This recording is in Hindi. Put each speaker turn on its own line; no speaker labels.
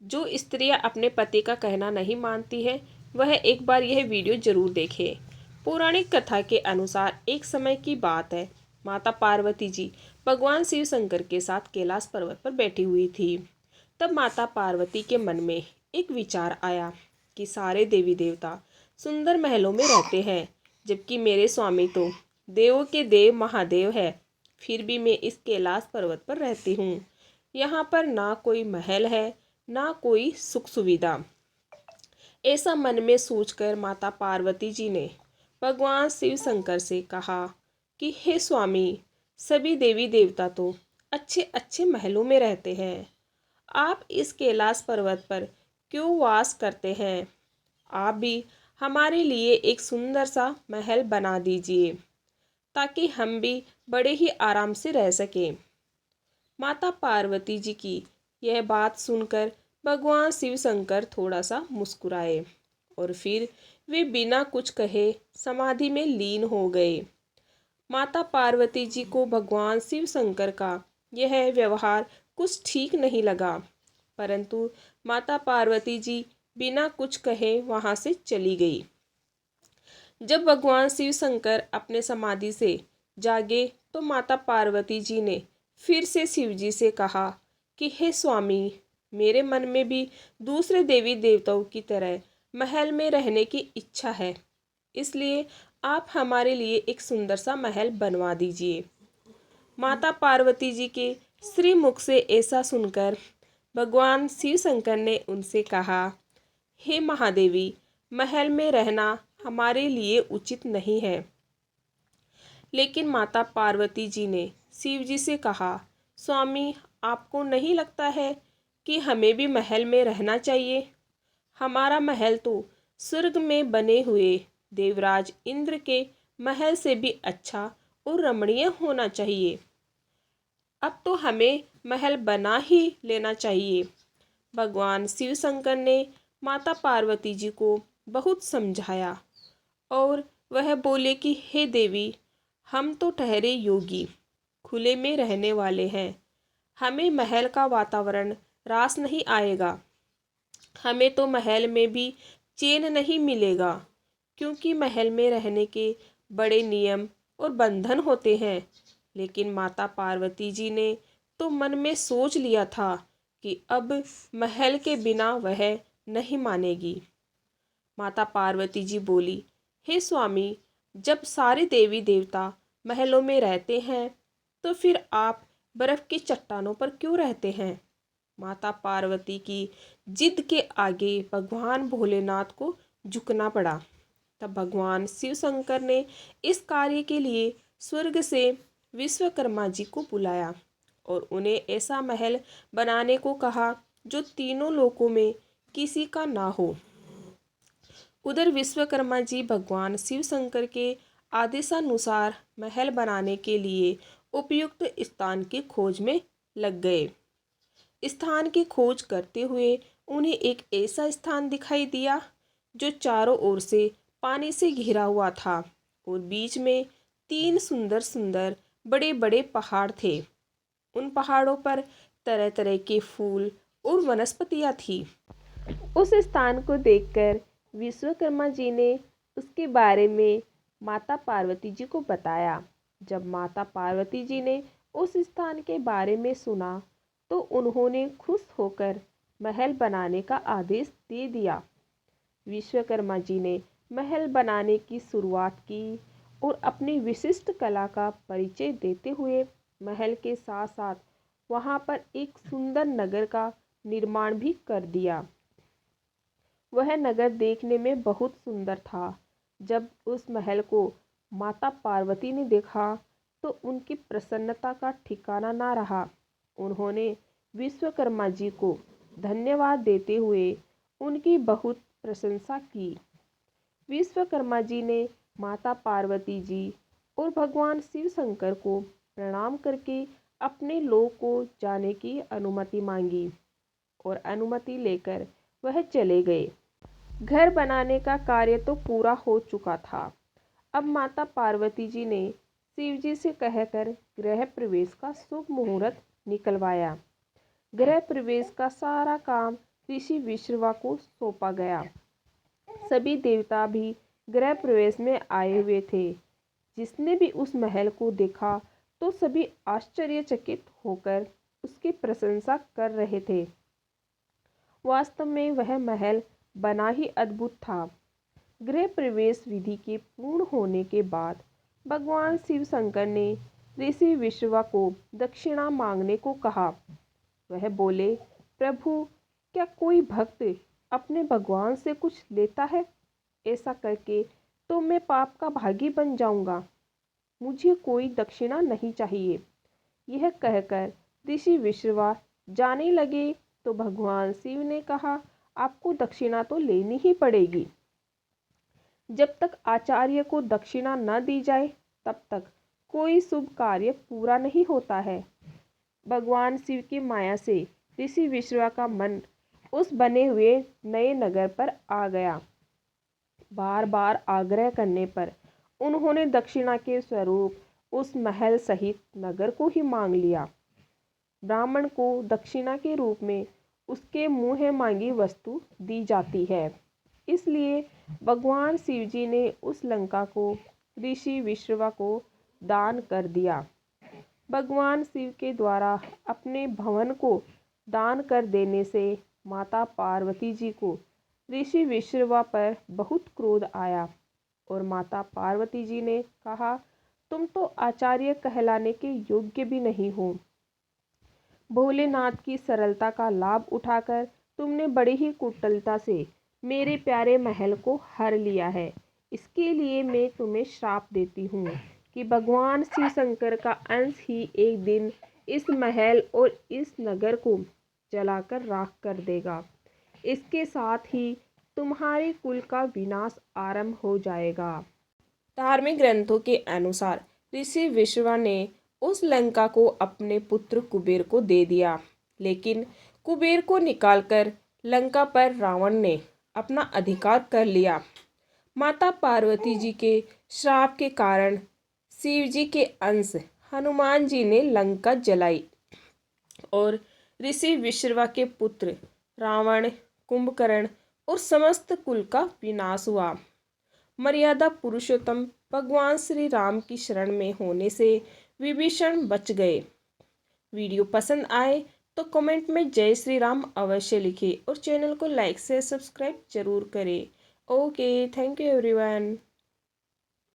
जो स्त्रियां अपने पति का कहना नहीं मानती हैं वह एक बार यह वीडियो जरूर देखें। पौराणिक कथा के अनुसार एक समय की बात है, माता पार्वती जी भगवान शिव शंकर के साथ कैलाश पर्वत पर बैठी हुई थी। तब माता पार्वती के मन में एक विचार आया कि सारे देवी देवता सुंदर महलों में रहते हैं, जबकि मेरे स्वामी तो देवों के देव महादेव है। फिर भी मैं इस कैलाश पर्वत पर रहती हूँ। यहाँ पर ना कोई महल है, ना कोई सुख सुविधा। ऐसा मन में सोचकर माता पार्वती जी ने भगवान शिव शंकर से कहा कि हे स्वामी, सभी देवी देवता तो अच्छे अच्छे महलों में रहते हैं, आप इस कैलाश पर्वत पर क्यों वास करते हैं? आप भी हमारे लिए एक सुंदर सा महल बना दीजिए ताकि हम भी बड़े ही आराम से रह सकें। माता पार्वती जी की यह बात सुनकर भगवान शिव शंकर थोड़ा सा मुस्कुराए और फिर वे बिना कुछ कहे समाधि में लीन हो गए। माता पार्वती जी को भगवान शिव शंकर का यह व्यवहार कुछ ठीक नहीं लगा, परंतु माता पार्वती जी बिना कुछ कहे वहां से चली गई। जब भगवान शिव शंकर अपने समाधि से जागे तो माता पार्वती जी ने फिर से शिव जी से कहा कि हे स्वामी, मेरे मन में भी दूसरे देवी देवताओं की तरह महल में रहने की इच्छा है, इसलिए आप हमारे लिए एक सुंदर सा महल बनवा दीजिए। माता पार्वती जी के श्रीमुख से ऐसा सुनकर भगवान शिव शंकर ने उनसे कहा, हे महादेवी, महल में रहना हमारे लिए उचित नहीं है। लेकिन माता पार्वती जी ने शिव जी से कहा, स्वामी, आपको नहीं लगता है कि हमें भी महल में रहना चाहिए? हमारा महल तो स्वर्ग में बने हुए देवराज इंद्र के महल से भी अच्छा और रमणीय होना चाहिए। अब तो हमें महल बना ही लेना चाहिए। भगवान शिव शंकर ने माता पार्वती जी को बहुत समझाया और वह बोले कि हे देवी, हम तो ठहरे योगी, खुले में रहने वाले हैं, हमें महल का वातावरण रास नहीं आएगा। हमें तो महल में भी चैन नहीं मिलेगा, क्योंकि महल में रहने के बड़े नियम और बंधन होते हैं। लेकिन माता पार्वती जी ने तो मन में सोच लिया था कि अब महल के बिना वह नहीं मानेगी। माता पार्वती जी बोली, हे स्वामी, जब सारे देवी देवता महलों में रहते हैं तो फिर आप बर्फ की चट्टानों पर क्यों रहते हैं? माता पार्वती की जिद के आगे भगवान भोलेनाथ को झुकना पड़ा। तब भगवान शिव शंकर ने इस कार्य के लिए स्वर्ग से विश्वकर्मा जी को बुलाया और उन्हें ऐसा महल बनाने को कहा जो तीनों लोकों में किसी का ना हो। उधर विश्वकर्मा जी भगवान शिव शंकर के आदेशानुसार महल बनाने के लिए उपयुक्त स्थान की खोज में लग गए। स्थान की खोज करते हुए उन्हें एक ऐसा स्थान दिखाई दिया जो चारों ओर से पानी से घिरा हुआ था और बीच में तीन सुंदर सुंदर बड़े बड़े पहाड़ थे। उन पहाड़ों पर तरह तरह के फूल और वनस्पतियां थी। उस स्थान को देखकर विश्वकर्मा जी ने उसके बारे में माता पार्वती जी को बताया। जब माता पार्वती जी ने उस स्थान के बारे में सुना तो उन्होंने खुश होकर महल बनाने का आदेश दे दिया। विश्वकर्मा जी ने महल बनाने की शुरुआत की और अपनी विशिष्ट कला का परिचय देते हुए महल के साथ साथ वहां पर एक सुंदर नगर का निर्माण भी कर दिया। वह नगर देखने में बहुत सुंदर था। जब उस महल को माता पार्वती ने देखा तो उनकी प्रसन्नता का ठिकाना ना रहा। उन्होंने विश्वकर्मा जी को धन्यवाद देते हुए उनकी बहुत प्रशंसा की। विश्वकर्मा जी ने माता पार्वती जी और भगवान शिव शंकर को प्रणाम करके अपने लोक को जाने की अनुमति मांगी और अनुमति लेकर वह चले गए। घर बनाने का कार्य तो पूरा हो चुका था। अब माता पार्वती जी ने शिव जी से कहकर गृह प्रवेश का शुभ मुहूर्त निकलवाया। गृह प्रवेश का सारा काम ऋषि विश्रवा को सौंपा गया। सभी देवता भी गृह प्रवेश में आए हुए थे। जिसने भी उस महल को देखा तो सभी आश्चर्यचकित होकर उसकी प्रशंसा कर रहे थे। वास्तव में वह महल बना ही अद्भुत था। गृह प्रवेश विधि के पूर्ण होने के बाद भगवान शिव शंकर ने ऋषि विश्रवा को दक्षिणा मांगने को कहा। वह बोले, प्रभु, क्या कोई भक्त अपने भगवान से कुछ लेता है? ऐसा करके तो मैं पाप का भागी बन जाऊंगा। मुझे कोई दक्षिणा नहीं चाहिए। यह कहकर ऋषि विश्रवा जाने लगे तो भगवान शिव ने कहा, आपको दक्षिणा तो लेनी ही पड़ेगी। जब तक आचार्य को दक्षिणा न दी जाए तब तक कोई शुभ कार्य पूरा नहीं होता है। भगवान शिव की माया से ऋषि विश्रवा का मन उस बने हुए नए नगर पर आ गया। बार बार आग्रह करने पर उन्होंने दक्षिणा के स्वरूप उस महल सहित नगर को ही मांग लिया। ब्राह्मण को दक्षिणा के रूप में उसके मुँह मांगी वस्तु दी जाती है। इसलिए भगवान शिव जी ने उस लंका को ऋषि विश्रवा को दान कर दिया। भगवान शिव के द्वारा अपने भवन को दान कर देने से माता पार्वती जी को ऋषि विश्रवा पर बहुत क्रोध आया और माता पार्वती जी ने कहा, तुम तो आचार्य कहलाने के योग्य भी नहीं हो। भोलेनाथ की सरलता का लाभ उठाकर तुमने बड़ी ही कुटिलता से मेरे प्यारे महल को हर लिया है। इसके लिए मैं तुम्हें श्राप देती हूँ कि भगवान शिव शंकर का अंश ही एक दिन इस महल और इस नगर को जलाकर राख कर देगा। इसके साथ ही तुम्हारे कुल का विनाश आरंभ हो जाएगा। धार्मिक ग्रंथों के अनुसार ऋषि विश्रवा ने उस लंका को अपने पुत्र कुबेर को दे दिया, लेकिन कुबेर को निकालकर लंका पर रावण ने अपना अधिकार कर लिया। माता पार्वती जी के श्राप के कारण शिव जी के अंश हनुमान जी ने लंका जलाई और ऋषि विश्रवा के पुत्र रावण, कुंभकर्ण और समस्त कुल का विनाश हुआ। मर्यादा पुरुषोत्तम भगवान श्री राम की शरण में होने से विभीषण बच गए। वीडियो पसंद आए तो कमेंट में जय श्री राम अवश्य लिखें और चैनल को लाइक से सब्सक्राइब जरूर करें। Okay, thank you everyone.